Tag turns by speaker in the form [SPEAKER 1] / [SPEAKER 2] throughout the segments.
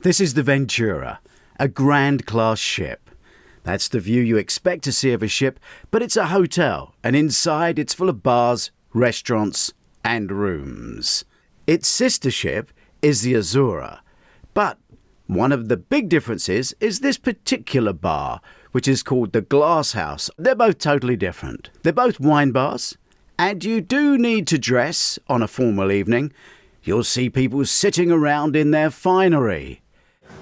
[SPEAKER 1] This is the Ventura, a Grand Class ship. That's the view you expect to see of a ship, but it's a hotel, and inside it's full of bars, restaurants and rooms. Its sister ship is the Azura, but one of the big differences is this particular bar, which is called the Glass House. They're both totally different. They're both wine bars, and you do need to dress on a formal evening. You'll see people sitting around in their finery.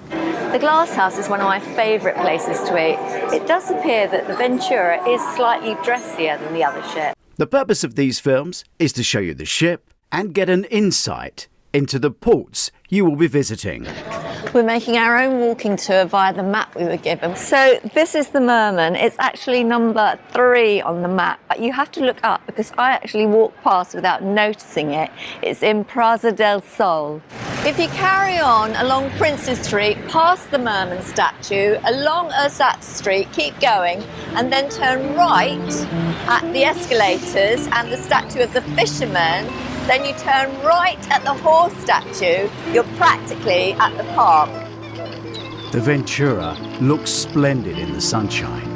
[SPEAKER 2] The Glass House is one of my favourite places to eat. It does appear that the Ventura is slightly dressier than the other ship.
[SPEAKER 1] The purpose of these films is to show you the ship and get an insight into the ports you will be visiting.
[SPEAKER 2] We're making our own walking tour via the map we were given. So this is the Merman. It's actually number 3 on the map. You have to look up because I actually walked past without noticing it. It's in Praza del Sol. If you carry on along Princes Street, past the Merman statue, along Ersatz Street, keep going, and then turn right at the escalators and the statue of the fisherman, then you turn right at the horse statue, you're practically at the park.
[SPEAKER 1] The Ventura looks splendid in the sunshine.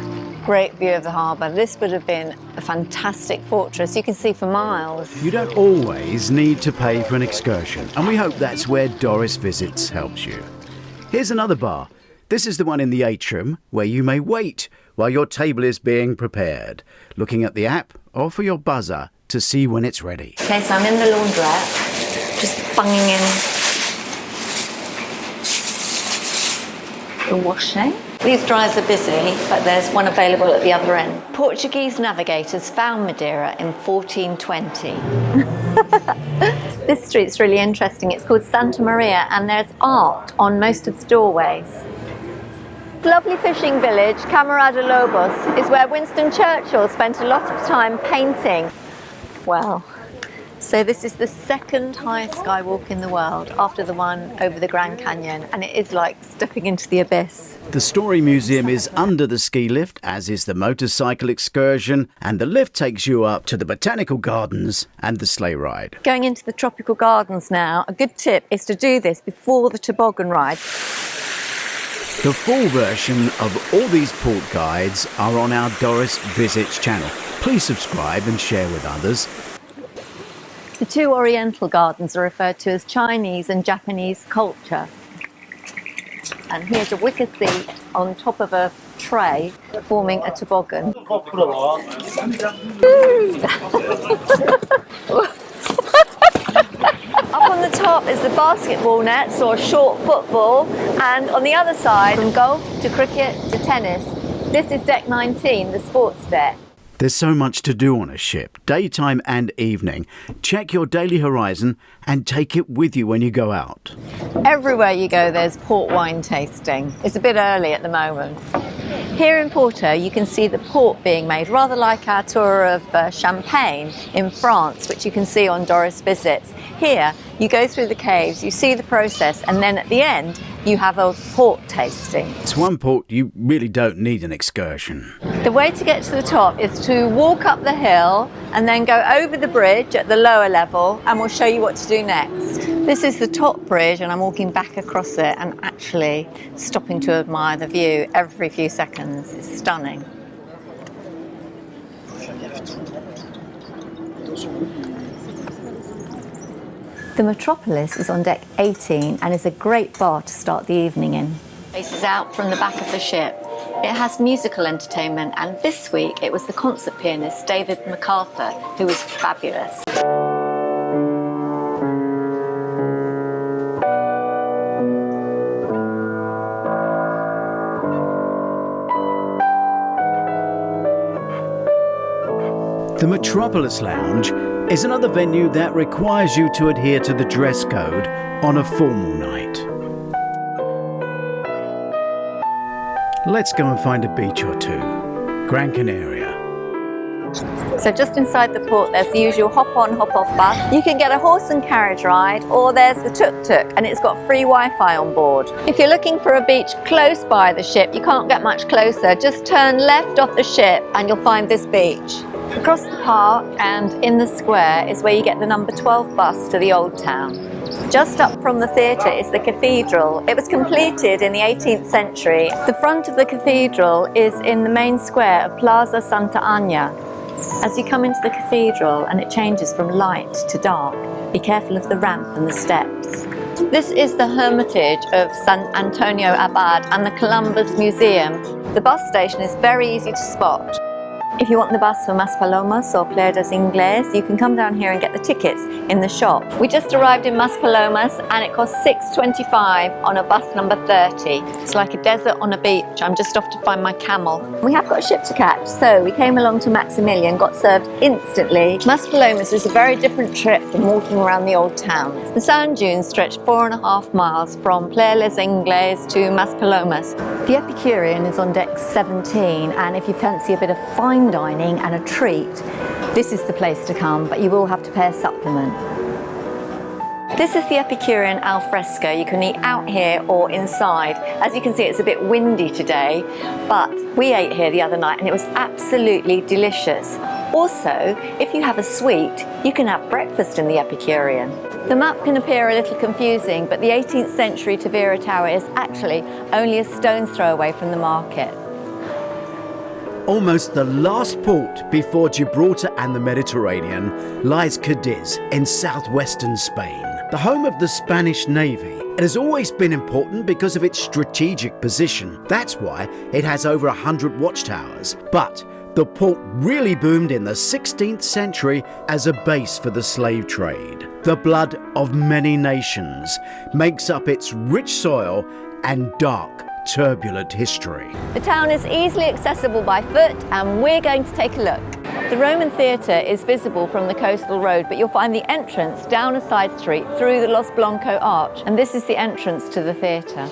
[SPEAKER 2] Great view of the harbour. This would have been a fantastic fortress. You can see for miles.
[SPEAKER 1] You don't always need to pay for an excursion, and we hope that's where Doris Visits helps you. Here's another bar. This is the one in the atrium where you may wait while your table is being prepared, looking at the app or for your buzzer to see when it's ready.
[SPEAKER 2] Okay, so I'm in the laundrette, just bunging in the washing. These dryers are busy, but there's one available at the other end. Portuguese navigators found Madeira in 1420. This street's really interesting. It's called Santa Maria, and there's art on most of the doorways. Lovely fishing village, Camarada Lobos, is where Winston Churchill spent a lot of time painting. Wow. So this is the second highest skywalk in the world after the one over the Grand Canyon, and it is like stepping into the abyss.
[SPEAKER 1] The Story Museum is under the ski lift, as is the motorcycle excursion, and the lift takes you up to the botanical gardens and the sleigh ride.
[SPEAKER 2] Going into the tropical gardens now, a good tip is to do this before the toboggan ride.
[SPEAKER 1] The full version of all these port guides are on our Doris Visits channel. Please subscribe and share with others.
[SPEAKER 2] The 2 Oriental gardens are referred to as Chinese and Japanese culture. And here's a wicker seat on top of a tray forming a toboggan. Up on the top is the basketball nets or short football, and on the other side, from golf to cricket to tennis, this is deck 19, the sports deck.
[SPEAKER 1] There's so much to do on a ship, daytime and evening. Check your daily horizon and take it with you when you go out.
[SPEAKER 2] Everywhere you go, there's port wine tasting. It's a bit early at the moment. Here in Porto, you can see the port being made, rather like our tour of Champagne in France, which you can see on Doris Visits. Here, you go through the caves, you see the process, and then at the end, you have a port tasting.
[SPEAKER 1] It's one port you really don't need an excursion.
[SPEAKER 2] The way to get to the top is to walk up the hill and then go over the bridge at the lower level, and we'll show you what to do next. This is the top bridge, and I'm walking back across it and actually stopping to admire the view every few seconds. It's stunning. The Metropolis is on deck 18 and is a great bar to start the evening in. Faces out from the back of the ship. It has musical entertainment, and this week it was the concert pianist David MacArthur who was fabulous.
[SPEAKER 1] The Metropolis Lounge is another venue that requires you to adhere to the dress code on a formal night. Let's go and find a beach or two. Gran Canaria.
[SPEAKER 2] So just inside the port, there's the usual hop-on, hop-off bus. You can get a horse and carriage ride, or there's the tuk-tuk, and it's got free Wi-Fi on board. If you're looking for a beach close by the ship, you can't get much closer. Just turn left off the ship and you'll find this beach. Across the park and in the square is where you get the number 12 bus to the Old Town. Just up from the theatre is the cathedral. It was completed in the 18th century. The front of the cathedral is in the main square of Plaza Santa Ana. As you come into the cathedral and it changes from light to dark, be careful of the ramp and the steps. This is the Hermitage of San Antonio Abad and the Columbus Museum. The bus station is very easy to spot. If you want the bus for Maspalomas or Playa dos Ingles, you can come down here and get the tickets in the shop. We just arrived in Maspalomas and it costs $6.25 on a bus number 30. It's like a desert on a beach. I'm just off to find my camel. We have got a ship to catch, so we came along to Maximilian, got served instantly. Maspalomas is a very different trip from walking around the old town. The sand dunes stretch 4.5 miles from Playa dos Ingles to Maspalomas. The Epicurean is on deck 17, and if you fancy a bit of fine dining and a treat, this is the place to come, but you will have to pay a supplement. This is the Epicurean al fresco. You can eat out here or inside. As you can see, it's a bit windy today, but we ate here the other night and it was absolutely delicious. Also, if you have a sweet, you can have breakfast in the Epicurean. The map can appear a little confusing, but the 18th century Ventura Tower is actually only a stone's throw away from the market.
[SPEAKER 1] Almost the last port before Gibraltar and the Mediterranean lies Cadiz in southwestern Spain, the home of the Spanish Navy. It has always been important because of its strategic position. That's why it has over 100 watchtowers. But the port really boomed in the 16th century as a base for the slave trade. The blood of many nations makes up its rich soil and dark, turbulent history.
[SPEAKER 2] The town is easily accessible by foot and we're going to take a look. The Roman Theatre is visible from the coastal road, but you'll find the entrance down a side street through the Los Blanco Arch, and this is the entrance to the theatre.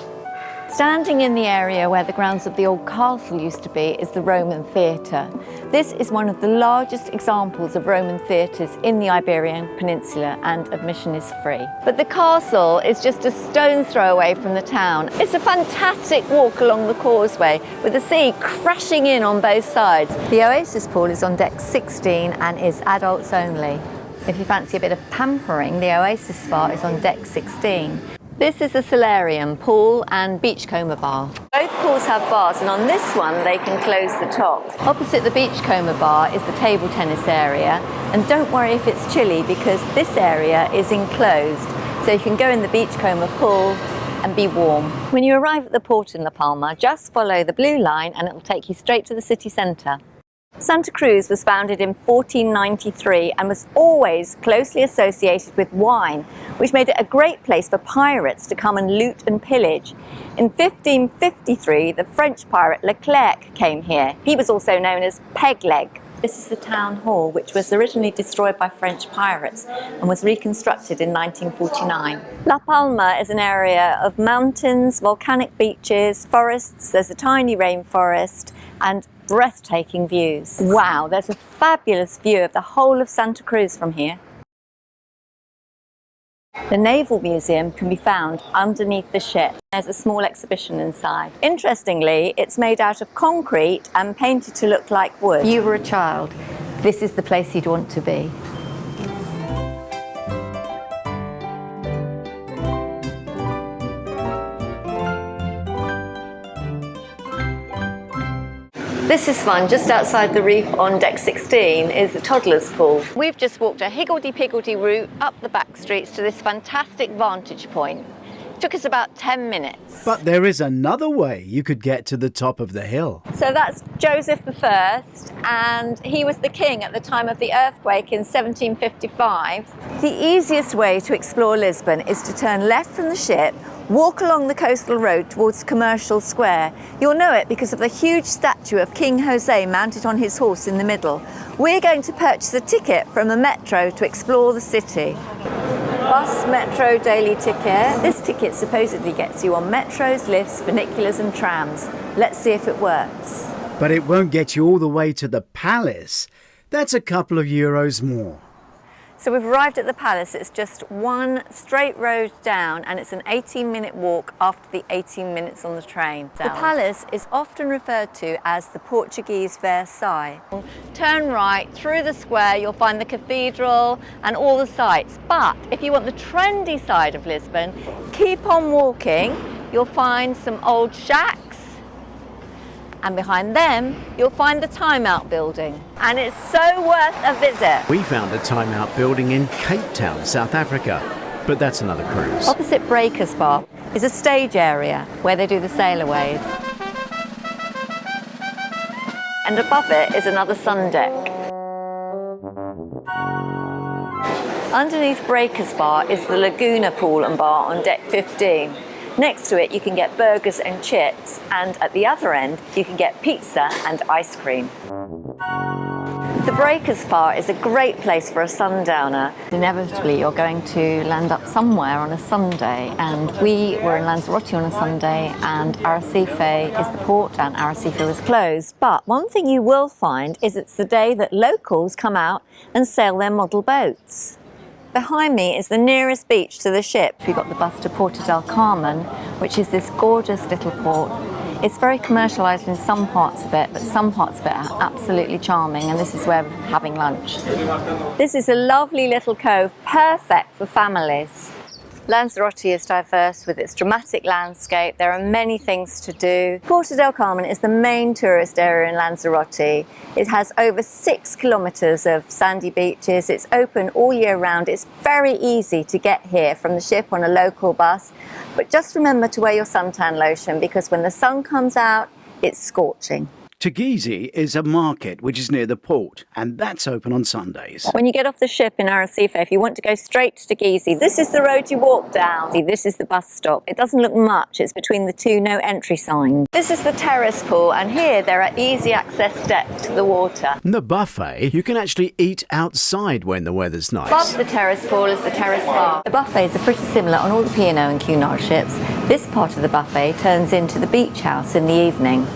[SPEAKER 2] Standing in the area where the grounds of the old castle used to be is the Roman Theatre. This is one of the largest examples of Roman theatres in the Iberian Peninsula, and admission is free. But the castle is just a stone's throw away from the town. It's a fantastic walk along the causeway with the sea crashing in on both sides. The Oasis pool is on deck 16 and is adults only. If you fancy a bit of pampering, the Oasis spa is on deck 16. This is a solarium, pool and beachcomber bar. Both pools have bars, and on this one they can close the tops. Opposite the beachcomber bar is the table tennis area, and don't worry if it's chilly because this area is enclosed, so you can go in the beachcomber pool and be warm. When you arrive at the port in La Palma, just follow the blue line and it will take you straight to the city centre. Santa Cruz was founded in 1493 and was always closely associated with wine, which made it a great place for pirates to come and loot and pillage. In 1553, the French pirate Leclerc came here. He was also known as Pegleg. This is the town hall, which was originally destroyed by French pirates and was reconstructed in 1949. La Palma is an area of mountains, volcanic beaches, forests, there's a tiny rainforest, and breathtaking views. Wow, there's a fabulous view of the whole of Santa Cruz from here. The Naval Museum can be found underneath the ship. There's a small exhibition inside. Interestingly, it's made out of concrete and painted to look like wood. If you were a child, this is the place you'd want to be. This is fun. Just outside the reef on deck 16 is the toddler's pool. We've just walked a higgledy-piggledy route up the back streets to this fantastic vantage point. It took us about 10 minutes.
[SPEAKER 1] But there is another way you could get to the top of the hill.
[SPEAKER 2] So that's Joseph I, and he was the king at the time of the earthquake in 1755. The easiest way to explore Lisbon is to turn left from the ship, walk along the coastal road towards Commercial Square. You'll know it because of the huge statue of King Jose mounted on his horse in the middle. We're going to purchase a ticket from the metro to explore the city. Bus Metro daily ticket. This ticket supposedly gets you on metros, lifts, funiculars and trams. Let's see if it works.
[SPEAKER 1] But it won't get you all the way to the palace. That's a couple of euros more.
[SPEAKER 2] So we've arrived at the palace. It's just one straight road down and it's an 18-minute walk after the 18 minutes on the train. The palace is often referred to as the Portuguese Versailles. Turn right through the square, you'll find the cathedral and all the sights. But if you want the trendy side of Lisbon, keep on walking. You'll find some old shacks. And behind them, you'll find the Time Out building. And it's so worth a visit.
[SPEAKER 1] We found a Time Out building in Cape Town, South Africa, but that's another cruise.
[SPEAKER 2] Opposite Breakers Bar is a stage area where they do the sailorways. And above it is another sun deck. Underneath Breakers Bar is the Laguna Pool and Bar on deck 15. Next to it you can get burgers and chips, and at the other end you can get pizza and ice cream. The Breakers Bar is a great place for a sundowner. Inevitably you're going to land up somewhere on a Sunday, and we were in Lanzarote on a Sunday and Arrecife is the port and Arrecife was closed. But one thing you will find is it's the day that locals come out and sail their model boats. Behind me is the nearest beach to the ship. We've got the bus to Porto del Carmen, which is this gorgeous little port. It's very commercialised in some parts of it, but some parts of it are absolutely charming, and this is where we're having lunch. This is a lovely little cove, perfect for families. Lanzarote is diverse with its dramatic landscape. There are many things to do. Porto del Carmen is the main tourist area in Lanzarote. It has over 6 kilometres of sandy beaches. It's open all year round. It's very easy to get here from the ship on a local bus. But just remember to wear your suntan lotion, because when the sun comes out, it's scorching.
[SPEAKER 1] Cadiz is a market which is near the port, and that's open on Sundays.
[SPEAKER 2] When you get off the ship in Arrecife, if you want to go straight to Cadiz, this is the road you walk down. This is the bus stop. It doesn't look much. It's between the two no entry signs. This is the terrace pool, and here there are easy access steps to the water.
[SPEAKER 1] The buffet, you can actually eat outside when the weather's nice.
[SPEAKER 2] Above the terrace pool is the terrace bar. The buffets are pretty similar on all the P&O and Cunard ships. This part of the buffet turns into the beach house in the evening.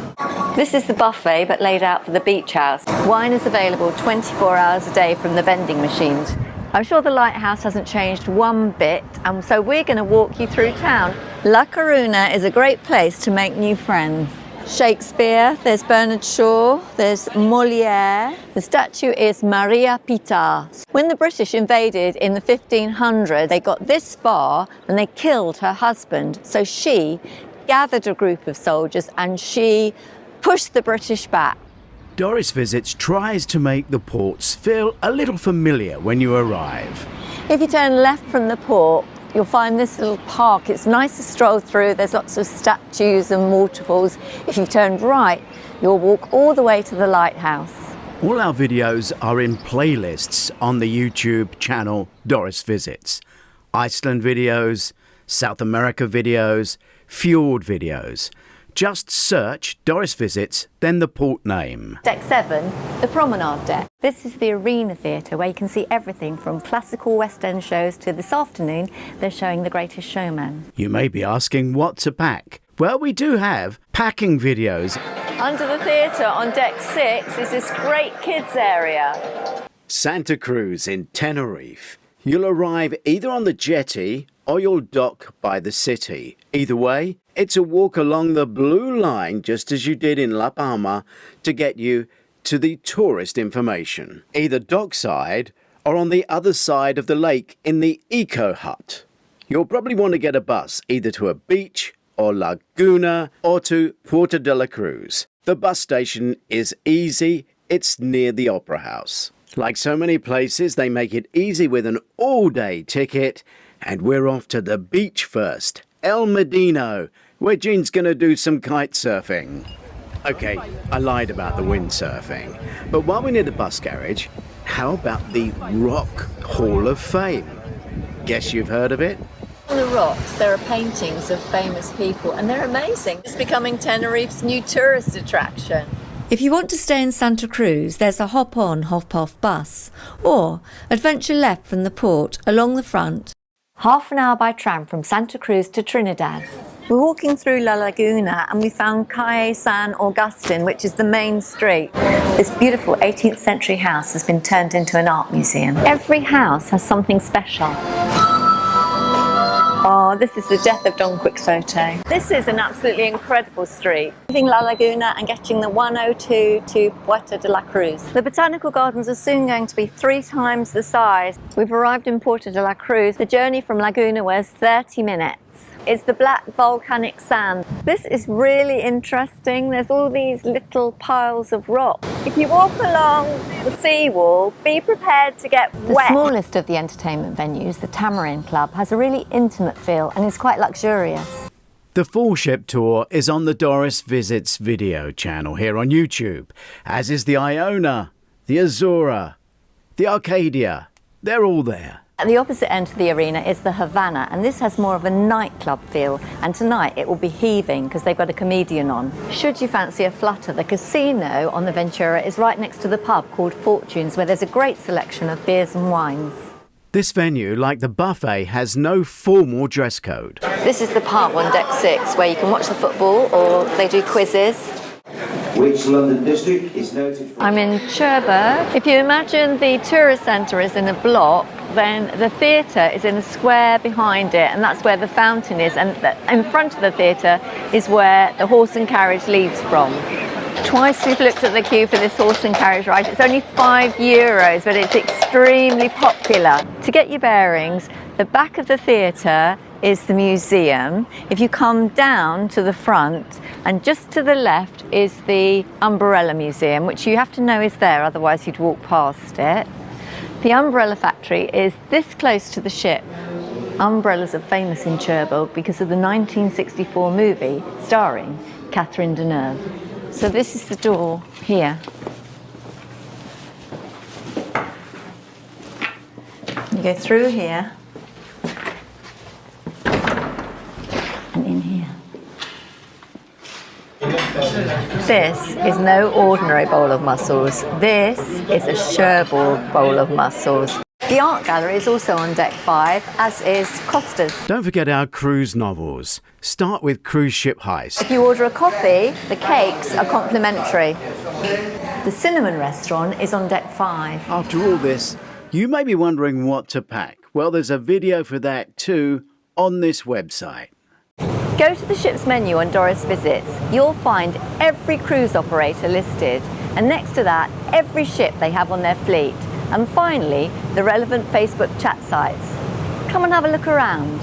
[SPEAKER 2] This is the buffet, but laid out for the beach house. Wine is available 24 hours a day from the vending machines. I'm sure the lighthouse hasn't changed one bit, and so we're going to walk you through town. La Coruna is a great place to make new friends. Shakespeare, there's Bernard Shaw, there's Molière. The statue is Maria Pita. When the British invaded in the 1500s, they got this far and they killed her husband. So she gathered a group of soldiers and she pushed the British back.
[SPEAKER 1] Doris Visits tries to make the ports feel a little familiar when you arrive.
[SPEAKER 2] If you turn left from the port, you'll find this little park. It's nice to stroll through. There's lots of statues and waterfalls. If you turn right, you'll walk all the way to the lighthouse.
[SPEAKER 1] All our videos are in playlists on the YouTube channel Doris Visits. Iceland videos, South America videos, fjord videos. Just search Doris Visits, then the port name.
[SPEAKER 2] Deck 7, the promenade deck. This is the Arena Theatre, where you can see everything from classical West End shows to this afternoon they're showing The Greatest Showman.
[SPEAKER 1] You may be asking what to pack. Well, we do have packing videos.
[SPEAKER 2] Under the theatre on deck 6 is this great kids area.
[SPEAKER 1] Santa Cruz in Tenerife. You'll arrive either on the jetty or you'll dock by the city. Either way, it's a walk along the blue line, just as you did in La Palma, to get you to the tourist information. Either dockside or on the other side of the lake in the Eco Hut. You'll probably want to get a bus either to a beach or Laguna or to Puerto de la Cruz. The bus station is easy. It's near the Opera House. Like so many places, they make it easy with an all-day ticket. And we're off to the beach first, El Medino, where Jean's going to do some kite surfing. Okay, I lied about the windsurfing. But while we're near the bus garage, how about the Rock Hall of Fame? Guess you've heard of it?
[SPEAKER 2] On the rocks, there are paintings of famous people, and they're amazing. It's becoming Tenerife's new tourist attraction. If you want to stay in Santa Cruz, there's a hop-on, hop-off bus, or adventure left from the port along the front. Half an hour by tram from Santa Cruz to Trinidad. We're walking through La Laguna and we found Calle San Agustin, which is the main street. This beautiful 18th century house has been turned into an art museum. Every house has something special. Oh, this is the death of Don Quixote. This is an absolutely incredible street. Leaving La Laguna and getting the 102 to Puerto de la Cruz. The botanical gardens are soon going to be 3 times the size. We've arrived in Puerto de la Cruz. The journey from Laguna was 30 minutes. It's the black volcanic sand. This is really interesting. There's all these little piles of rock. If you walk along the seawall, be prepared to get wet. The smallest of the entertainment venues, the Tamarind Club, has a really intimate feel and is quite luxurious.
[SPEAKER 1] The full ship tour is on the Doris Visits video channel here on YouTube, as is the Iona, the Azura, the Arcadia. They're all there.
[SPEAKER 2] At the opposite end of the arena is the Havana, and this has more of a nightclub feel, and tonight it will be heaving because they've got a comedian on. Should you fancy a flutter, the casino on the Ventura is right next to the pub called Fortunes, where there's a great selection of beers and wines.
[SPEAKER 1] This venue, like the buffet, has no formal dress code.
[SPEAKER 2] This is the pub on deck 6, where you can watch the football or they do quizzes.
[SPEAKER 3] Which London district is noted for...
[SPEAKER 2] I'm in Cherbourg. If you imagine the tourist centre is in a block, then the theatre is in a square behind it, and that's where the fountain is, and in front of the theatre is where the horse and carriage leaves from. Twice we've looked at the queue for this horse and carriage ride. It's only €5, but it's extremely popular. To get your bearings, the back of the theatre is the museum. If you come down to the front, and just to the left is the Umbrella Museum, which you have to know is there, otherwise you'd walk past it. The umbrella factory is this close to the ship. Umbrellas are famous in Cherbourg because of the 1964 movie starring Catherine Deneuve. So this is the door here. You go through here and in here. This is no ordinary bowl of mussels. This is a Cherbourg bowl of mussels. The art gallery is also on deck 5, as is Costa's.
[SPEAKER 1] Don't forget our cruise novels. Start with Cruise Ship Heist.
[SPEAKER 2] If you order a coffee, the cakes are complimentary. The cinnamon restaurant is on deck 5.
[SPEAKER 1] After all this, you may be wondering what to pack. Well, there's a video for that too on this website.
[SPEAKER 2] Go to the ship's menu on Doris Visits. You'll find every cruise operator listed, and next to that, every ship they have on their fleet. And finally, the relevant Facebook chat sites. Come and have a look around.